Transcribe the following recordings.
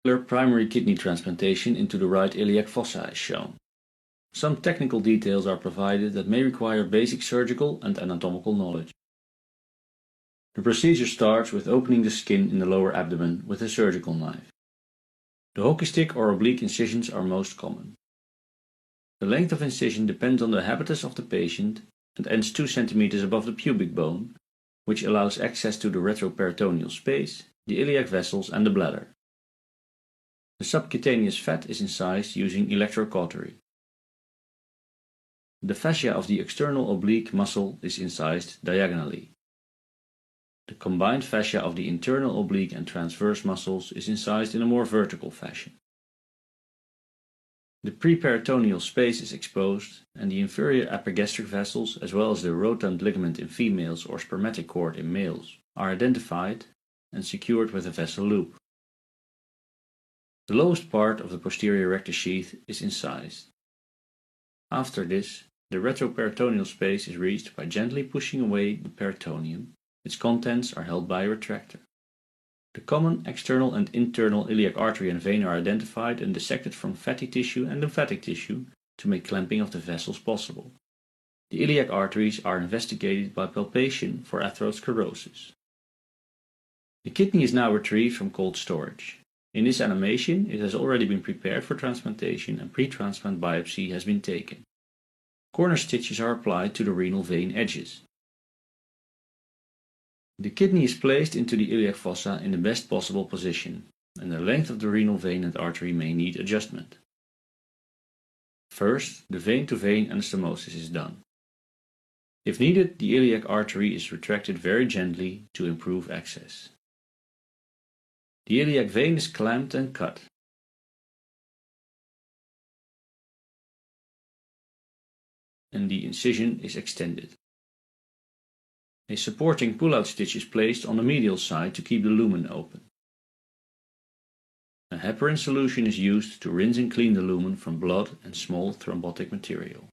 Primary kidney transplantation into the right iliac fossa is shown. Some technical details are provided that may require basic surgical and anatomical knowledge. The procedure starts with opening the skin in the lower abdomen with a surgical knife. The hockey stick or oblique incisions are most common. The length of incision depends on the habitus of the patient and ends 2 cm above the pubic bone, which allows access to the retroperitoneal space, the iliac vessels and the bladder. The subcutaneous fat is incised using electrocautery. The fascia of the external oblique muscle is incised diagonally. The combined fascia of the internal oblique and transverse muscles is incised in a more vertical fashion. The preperitoneal space is exposed, and the inferior epigastric vessels, as well as the rotund ligament in females or spermatic cord in males, are identified and secured with a vessel loop. The lowest part of the posterior rectus sheath is incised. After this, the retroperitoneal space is reached by gently pushing away the peritoneum. Its contents are held by a retractor. The common external and internal iliac artery and vein are identified and dissected from fatty tissue and lymphatic tissue to make clamping of the vessels possible. The iliac arteries are investigated by palpation for atherosclerosis. The kidney is now retrieved from cold storage. In this animation, it has already been prepared for transplantation and pre-transplant biopsy has been taken. Corner stitches are applied to the renal vein edges. The kidney is placed into the iliac fossa in the best possible position, and the length of the renal vein and artery may need adjustment. First, the vein-to-vein anastomosis is done. If needed, the iliac artery is retracted very gently to improve access. The iliac vein is clamped and cut. And the incision is extended. A supporting pull-out stitch is placed on the medial side to keep the lumen open. A heparin solution is used to rinse and clean the lumen from blood and small thrombotic material.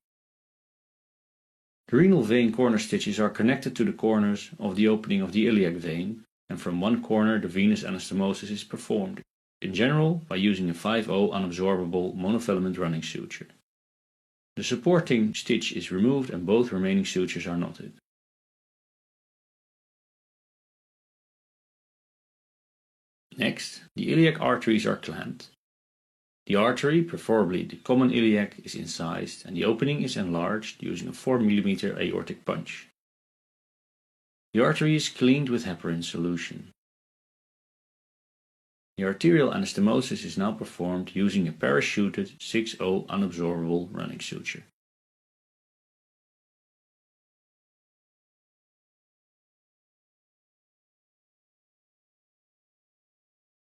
The renal vein corner stitches are connected to the corners of the opening of the iliac vein, and from one corner the venous anastomosis is performed, in general by using a 5-0 unabsorbable monofilament running suture. The supporting stitch is removed and both remaining sutures are knotted. Next, the iliac arteries are clamped. The artery, preferably the common iliac, is incised and the opening is enlarged using a 4 mm aortic punch. The artery is cleaned with heparin solution. The arterial anastomosis is now performed using a parachuted 6-0 unabsorbable running suture.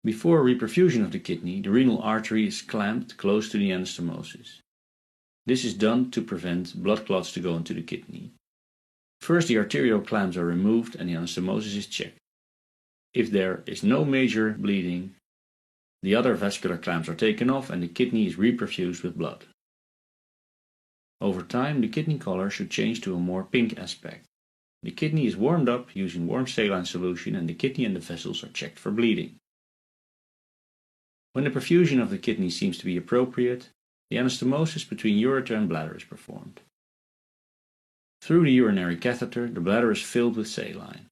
Before reperfusion of the kidney, the renal artery is clamped close to the anastomosis. This is done to prevent blood clots to go into the kidney. First, the arterial clamps are removed and the anastomosis is checked. If there is no major bleeding, the other vascular clamps are taken off and the kidney is reperfused with blood. Over time, the kidney color should change to a more pink aspect. The kidney is warmed up using warm saline solution and the kidney and the vessels are checked for bleeding. When the perfusion of the kidney seems to be appropriate, the anastomosis between ureter and bladder is performed. Through the urinary catheter, the bladder is filled with saline.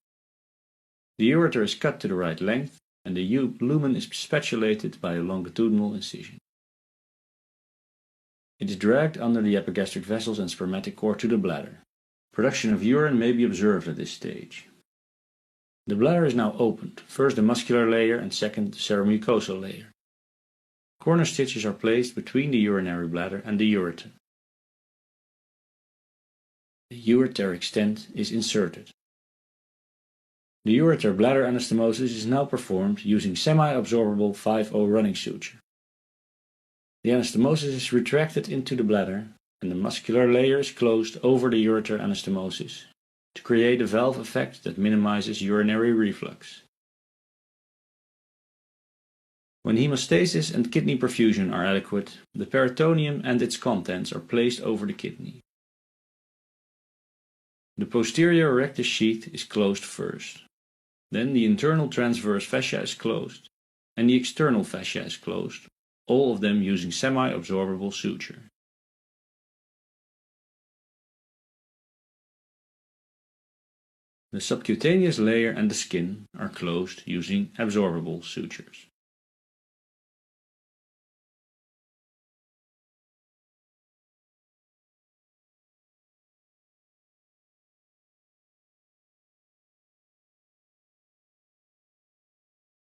The ureter is cut to the right length and the lumen is spatulated by a longitudinal incision. It is dragged under the epigastric vessels and spermatic cord to the bladder. Production of urine may be observed at this stage. The bladder is now opened, first the muscular layer and second the ceromucosal layer. Corner stitches are placed between the urinary bladder and the ureter. The ureteric stent is inserted. The ureter bladder anastomosis is now performed using semi-absorbable 5-0 running suture. The anastomosis is retracted into the bladder and the muscular layer is closed over the ureter anastomosis to create a valve effect that minimizes urinary reflux. When hemostasis and kidney perfusion are adequate, the peritoneum and its contents are placed over the kidney. The posterior rectus sheath is closed first. Then the internal transverse fascia is closed. and the external fascia is closed, all of them using semi-absorbable suture. The subcutaneous layer and the skin are closed using absorbable sutures.